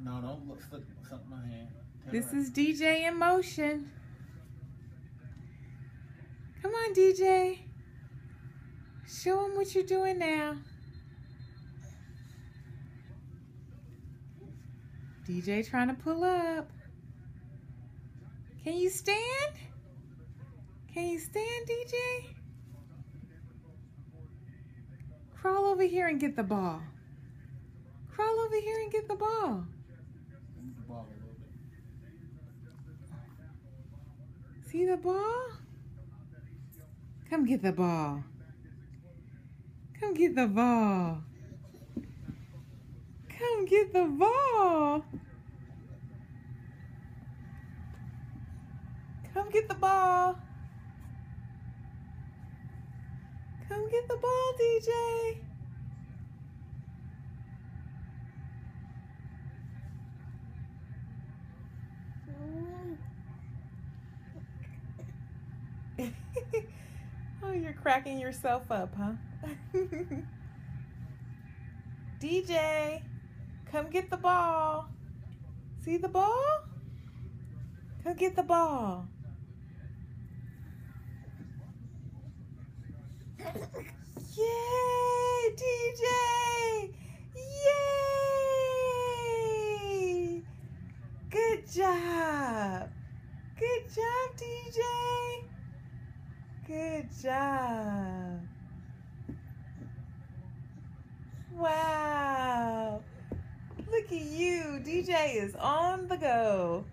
No, don't look something in my hand. This is DJ in motion. Come on, DJ. Show them what you're doing now. DJ trying to pull up. Can you stand? Can you stand, DJ? Crawl over here and get the ball. Crawl over here and get the ball. See the ball? Come get the ball. Come get the ball. Come get the ball. Come get the ball. Come get the ball, DJ. Oh, you're cracking yourself up, huh? DJ, come get the ball. See the ball? Come get the ball. Yay, DJ! Yay! Good job. Good job, DJ. Good job. Wow. Look at you. DJ is on the go.